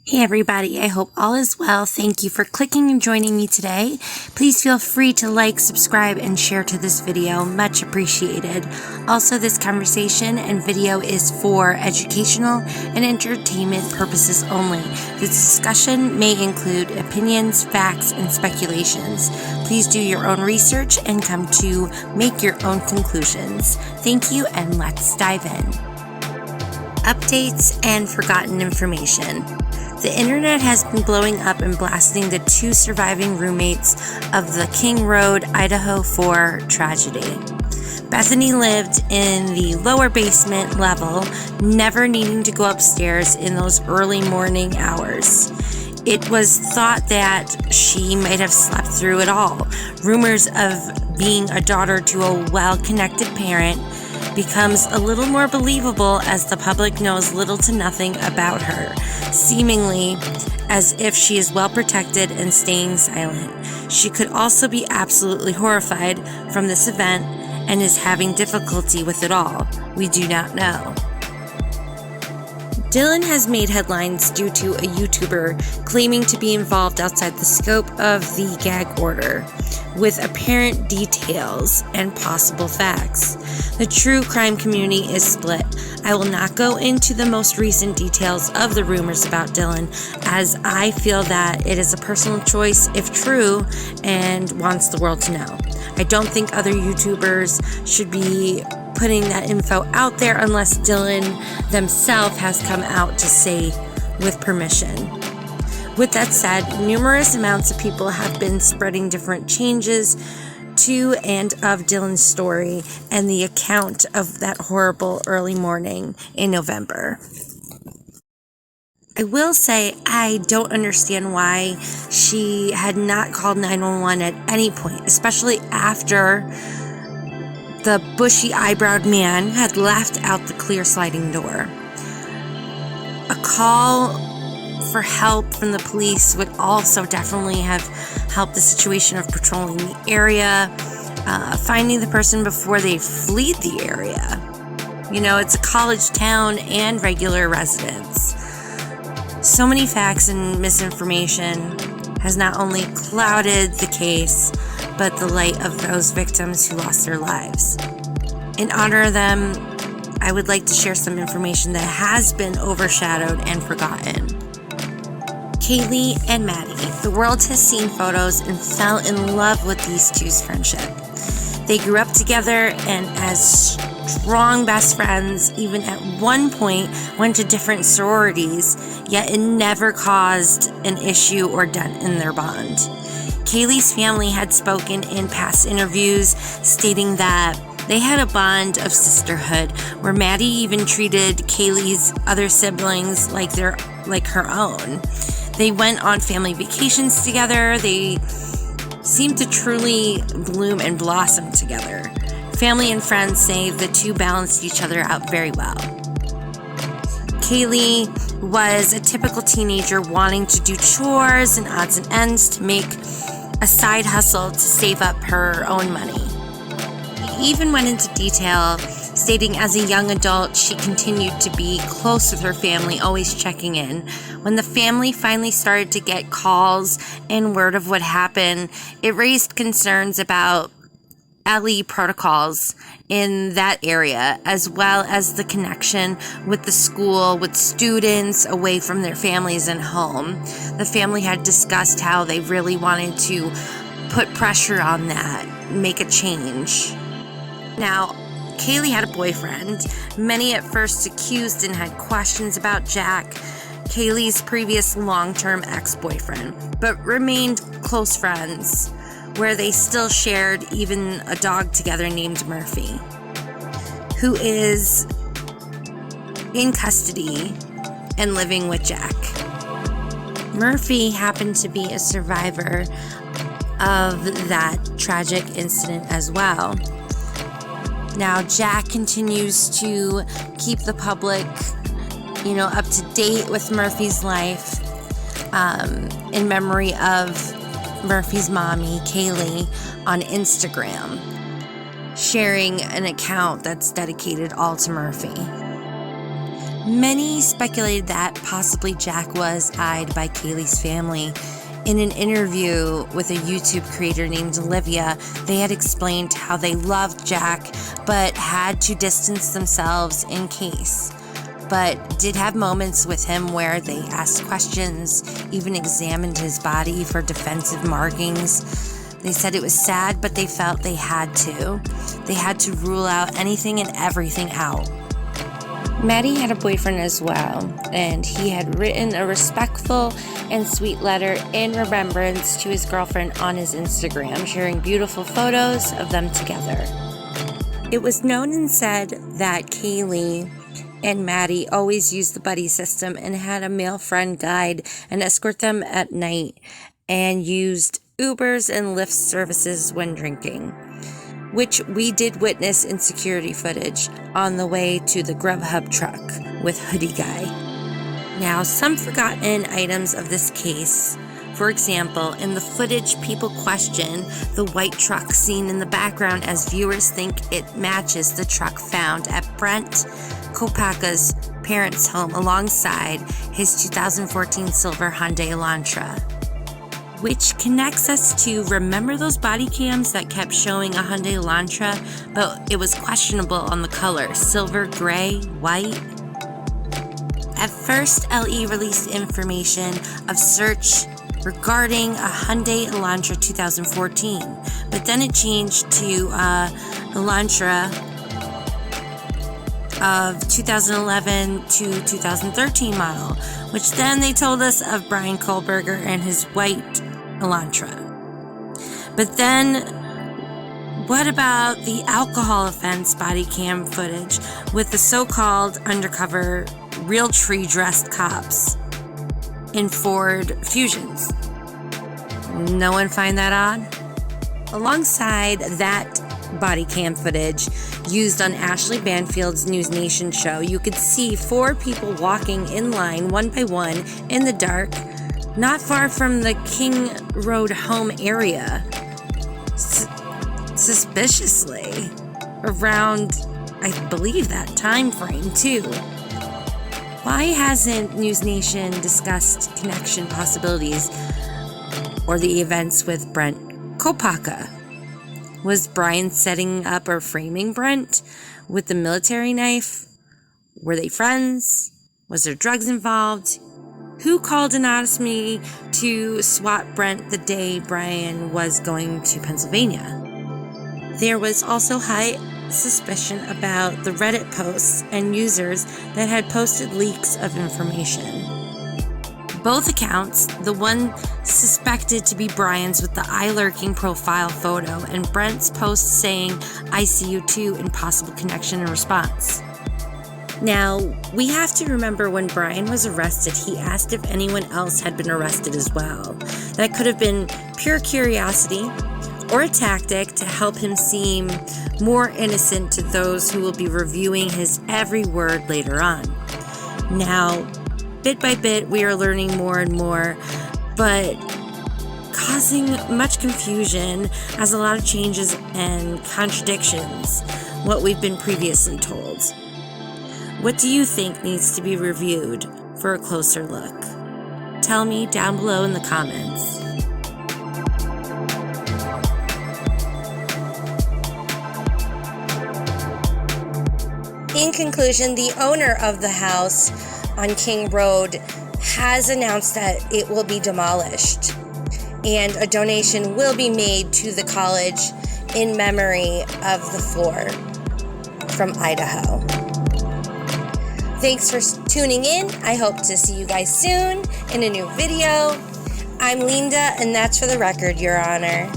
Hey everybody, I hope all is well. Thank you for clicking and joining me today. Please feel free to like, subscribe, and share to this video. Much appreciated. Also, this conversation and video is for educational and entertainment purposes only. This discussion may include opinions, facts, and speculations. Please do your own research and come to make your own conclusions. Thank you, and let's dive in. Updates and forgotten information. The internet has been blowing up and blasting the two surviving roommates of the King Road, Idaho 4 tragedy. Bethany lived in the lower basement level, never needing to go upstairs in those early morning hours. It was thought that she might have slept through it all. Rumors of being a daughter to a well-connected parent becomes a little more believable as the public knows little to nothing about her, seemingly as if she is well protected and staying silent. She could also be absolutely horrified from this event and is having difficulty with it all. We do not know. Dylan has made headlines due to a YouTuber claiming to be involved outside the scope of the gag order, with apparent details and possible facts. The true crime community is split. I will not go into the most recent details of the rumors about Dylan, as I feel that it is a personal choice if true and wants the world to know. I don't think other YouTubers should be putting that info out there unless Dylan themselves has come out to say with permission. With that said, numerous amounts of people have been spreading different changes to and of Dylan's story and the account of that horrible early morning in November. I will say I don't understand why she had not called 911 at any point, especially after the bushy-eyebrowed man had left out the clear sliding door. A call for help from the police would also definitely have helped the situation of patrolling the area, finding the person before they fled the area. You know, it's a college town and regular residents. So many facts and misinformation has not only clouded the case, but the light of those victims who lost their lives. In honor of them, I would like to share some information that has been overshadowed and forgotten. Kaylee and Maddie. The world has seen photos and fell in love with these two's friendship. They grew up together and as strong best friends, even at one point went to different sororities, yet it never caused an issue or dent in their bond. Kaylee's family had spoken in past interviews stating that they had a bond of sisterhood where Maddie even treated Kaylee's other siblings like her own. They went on family vacations together. They seemed to truly bloom and blossom together. Family and friends say the two balanced each other out very well. Kaylee was a typical teenager wanting to do chores and odds and ends to make a side hustle to save up her own money. He even went into detail, stating as a young adult she continued to be close with her family, always checking in. When the family finally started to get calls and word of what happened, it raised concerns about LE protocols in that area, as well as the connection with the school, with students away from their families and home. The family had discussed how they really wanted to put pressure on that, make a change. Now, Kaylee had a boyfriend. Many at first accused and had questions about Jack, Kaylee's previous long-term ex-boyfriend, but remained close friends, where they still shared even a dog together named Murphy, who is in custody and living with Jack. Murphy happened to be a survivor of that tragic incident as well. Now, Jack continues to keep the public, up to date with Murphy's life, in memory of Murphy's mommy, Kaylee, on Instagram, sharing an account that's dedicated all to Murphy. Many speculated that possibly Jack was eyed by Kaylee's family. In an interview with a YouTube creator named Olivia, they had explained how they loved Jack, but had to distance themselves in case. But did have moments with him where they asked questions, even examined his body for defensive markings. They said it was sad, but they felt they had to. They had to rule out anything and everything out. Maddie had a boyfriend as well, and he had written a respectful and sweet letter in remembrance to his girlfriend on his Instagram, sharing beautiful photos of them together. It was known and said that Kaylee and Maddie always used the buddy system and had a male friend guide and escort them at night, and used Ubers and Lyft services when drinking, which we did witness in security footage on the way to the Grubhub truck with Hoodie Guy. Now, some forgotten items of this case. For example, in the footage, people question the white truck seen in the background as viewers think it matches the truck found at Brent Kopaka's parents' home alongside his 2014 silver Hyundai Elantra. Which connects us to, remember those body cams that kept showing a Hyundai Elantra, but it was questionable on the color, silver, gray, white? At first, LE released information of search regarding a Hyundai Elantra 2014, but then it changed to Elantra of 2011 to 2013 model, which then they told us of Brian Kohlberger and his white Elantra. But then, what about the alcohol offense body cam footage with the so-called undercover Realtree dressed cops in Ford Fusions? No one find that odd? Alongside that body cam footage used on Ashley Banfield's News Nation show, you could see 4 people walking in line one by one in the dark, not far from the King Road home area. Suspiciously, around, I believe, that time frame too. Why hasn't News Nation discussed connection possibilities or the events with Brent Kopaka? Was Brian setting up or framing Brent with the military knife? Were they friends? Was there drugs involved? Who called anonymously to swat Brent the day Brian was going to Pennsylvania? There was also high suspicion about the Reddit posts and users that had posted leaks of information. Both accounts, the one suspected to be Brian's with the eye-lurking profile photo, and Brent's post saying, "I see you too," in possible connection and response. Now, we have to remember when Brian was arrested, he asked if anyone else had been arrested as well. That could have been pure curiosity or a tactic to help him seem more innocent to those who will be reviewing his every word later on. Now, bit by bit, we are learning more and more, but causing much confusion as a lot of changes and contradictions what we've been previously told. What do you think needs to be reviewed for a closer look? Tell me down below in the comments. In conclusion, the owner of the house on King Road has announced that it will be demolished, and a donation will be made to the college in memory of the 4 from Idaho. Thanks for tuning in. I hope to see you guys soon in a new video. I'm Linda, and that's for the record, Your Honor.